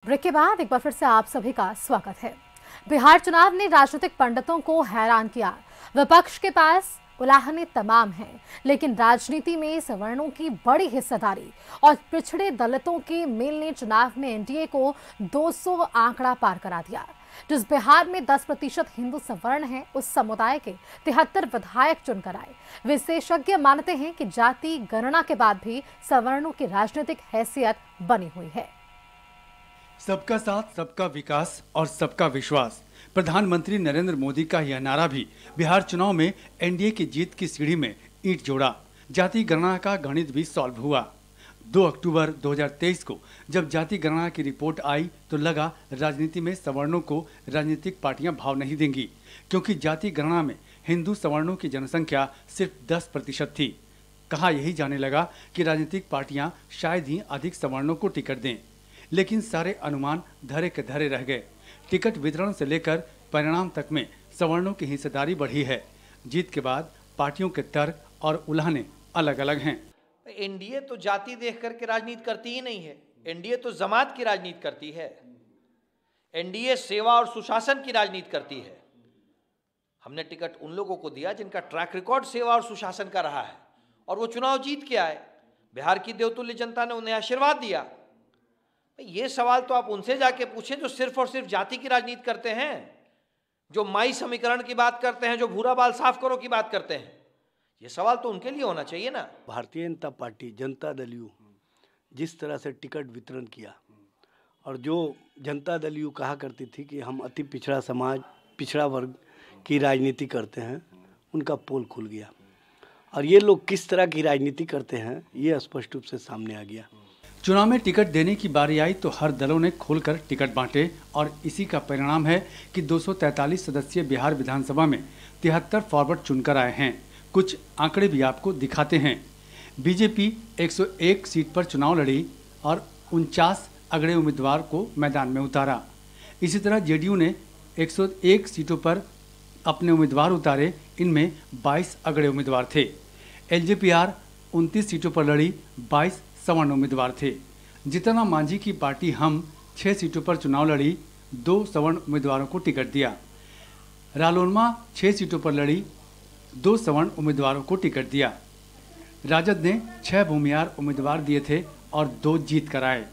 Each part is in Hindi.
ब्रेक के बाद एक बार फिर से आप सभी का स्वागत है। बिहार चुनाव ने राजनीतिक पंडितों को हैरान किया। विपक्ष के पास उलाहने तमाम हैं, लेकिन राजनीति में सवर्णों की बड़ी हिस्सेदारी और पिछड़े दलितों के मेल ने चुनाव में एनडीए को 200 आंकड़ा पार करा दिया। जिस बिहार में 10% हिंदू सवर्ण हैं, उस समुदाय के 73 विधायक चुनकर आए। विशेषज्ञ मानते हैं कि जाति गणना के बाद भी सवर्णों की राजनीतिक हैसियत बनी हुई है। सबका साथ, सबका विकास और सबका विश्वास, प्रधानमंत्री नरेंद्र मोदी का यह नारा भी बिहार चुनाव में एनडीए की जीत की सीढ़ी में ईंट जोड़ा। जाति गणना का गणित भी सॉल्व हुआ। 2 अक्टूबर 2023 को जब जाति गणना की रिपोर्ट आई तो लगा राजनीति में सवर्णों को राजनीतिक पार्टियां भाव नहीं देंगी, क्योंकि जाति गणना में हिंदू सवर्णों की जनसंख्या सिर्फ 10% थी। कहा यही जाने लगा कि राजनीतिक पार्टियां शायद ही अधिक सवर्णों को टिकट दें, लेकिन सारे अनुमान धरे के धरे रह गए। टिकट वितरण से लेकर परिणाम तक में सवर्णों की हिस्सेदारी बढ़ी है। जीत के बाद पार्टियों के तर्क और उलाहने अलग अलग हैं। एनडीए तो जाति देख करके राजनीति करती ही नहीं है, एनडीए तो जमात की राजनीति करती है। एनडीए सेवा और सुशासन की राजनीति करती है। हमने टिकट उन लोगों को दिया जिनका ट्रैक रिकॉर्ड सेवा और सुशासन का रहा है, और वो चुनाव जीत के आए। बिहार की देवतुल्य जनता ने उन्हें आशीर्वाद दिया। ये सवाल तो आप उनसे जाके पूछें जो सिर्फ और सिर्फ जाति की राजनीति करते हैं, जो माई समीकरण की बात करते हैं, जो भूरा बाल साफ करो की बात करते हैं। ये सवाल तो उनके लिए होना चाहिए ना। भारतीय जनता पार्टी, जनता दल यू जिस तरह से टिकट वितरण किया, और जो जनता दल यू कहा करती थी कि हम अति पिछड़ा समाज, पिछड़ा वर्ग की राजनीति करते हैं, उनका पोल खुल गया। और ये लोग किस तरह की राजनीति करते हैं, ये स्पष्ट रूप से सामने आ गया। चुनाव में टिकट देने की बारी आई तो हर दलों ने खोलकर टिकट बांटे, और इसी का परिणाम है कि 243 सदस्यीय बिहार विधानसभा में 73 फॉरवर्ड चुनकर आए हैं। कुछ आंकड़े भी आपको दिखाते हैं। बीजेपी 101 सीट पर चुनाव लड़ी और 49 अगड़े उम्मीदवार को मैदान में उतारा। इसी तरह जेडीयू ने 101 सीटों पर अपने उम्मीदवार उतारे, इनमें 22 अगड़े उम्मीदवार थे। एलजेपीआर 29 सीटों पर लड़ी, 22 सवर्ण उम्मीदवार थे। जितना मांझी की पार्टी हम 6 सीटों पर चुनाव लड़ी, 2 सवर्ण उम्मीदवारों को टिकट दिया। रालोनमा 6 सीटों पर लड़ी, 2 सवर्ण उम्मीदवारों को टिकट दिया। राजद ने 6 भूमिहार उम्मीदवार दिए थे और 2 जीत कर आए।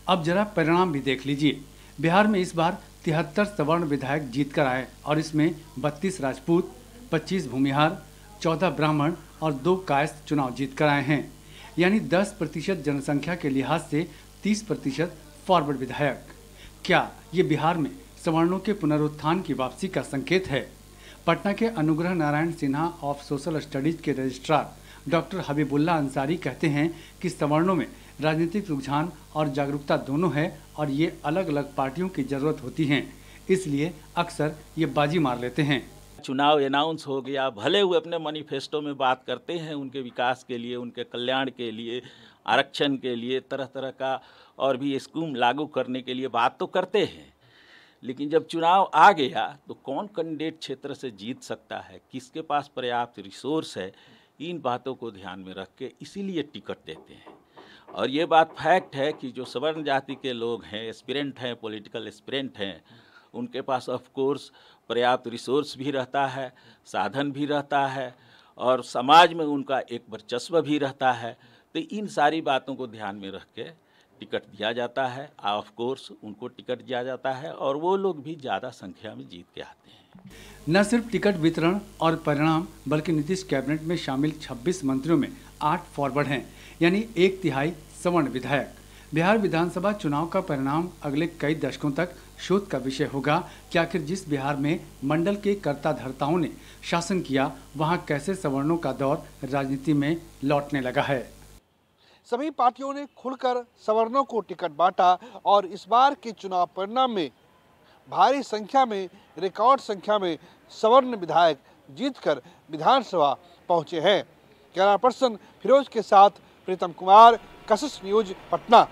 अब जरा परिणाम भी देख लीजिए। बिहार में इस बार 73 सवर्ण विधायक जीत कर आए, और इसमें 32 राजपूत, 25 भूमिहार, 14 ब्राह्मण और 2 कायस्थ चुनाव जीत कर आए हैं। यानी 10% जनसंख्या के लिहाज से 30% फॉरवर्ड विधायक। क्या ये बिहार में सवर्णों के पुनरुत्थान की वापसी का संकेत है? पटना के Anugrah Narayan Sinha of social studies के रजिस्ट्रार डॉक्टर हबीबुल्ला अंसारी कहते हैं कि सवर्णों में राजनीतिक रुझान और जागरूकता दोनों है, और ये अलग अलग पार्टियों की जरूरत होती हैं, इसलिए अक्सर ये बाजी मार लेते हैं। चुनाव अनाउंस हो गया, भले वो अपने मैनिफेस्टो में बात करते हैं उनके विकास के लिए, उनके कल्याण के लिए, आरक्षण के लिए, तरह तरह का और भी स्कीम लागू करने के लिए बात तो करते हैं, लेकिन जब चुनाव आ गया तो कौन कैंडिडेट क्षेत्र से जीत सकता है, किसके पास पर्याप्त रिसोर्स है, इन बातों को ध्यान में रख के इसीलिए टिकट देते हैं। और ये बात फैक्ट है कि जो सवर्ण जाति के लोग हैं, एस्पिरेंट हैं, पॉलिटिकल एस्पिरेंट हैं, उनके पास ऑफ कोर्स पर्याप्त रिसोर्स भी रहता है, साधन भी रहता है, और समाज में उनका एक वर्चस्व भी रहता है। तो इन सारी बातों को ध्यान में रख के टिकट दिया जाता है। ऑफ कोर्स उनको टिकट दिया जाता है, और वो लोग भी ज़्यादा संख्या में जीत के आते हैं। न सिर्फ टिकट वितरण और परिणाम, बल्कि नीतीश कैबिनेट में शामिल 26 मंत्रियों में 8 फॉरवर्ड हैं, यानी 1/3 सवर्ण विधायक। बिहार विधानसभा चुनाव का परिणाम अगले कई दशकों तक शोध का विषय होगा कि आखिर जिस बिहार में मंडल के कर्ता धर्ताओं ने शासन किया, वहां कैसे सवर्णों का दौर राजनीति में लौटने लगा है। सभी पार्टियों ने खुलकर सवर्णों को टिकट बांटा, और इस बार के चुनाव परिणाम में भारी संख्या में, रिकॉर्ड संख्या में सवर्ण विधायक जीतकर विधानसभा पहुंचे हैं। कैमरा पर्सन फिरोज के साथ प्रीतम कुमार, कशिश न्यूज, पटना।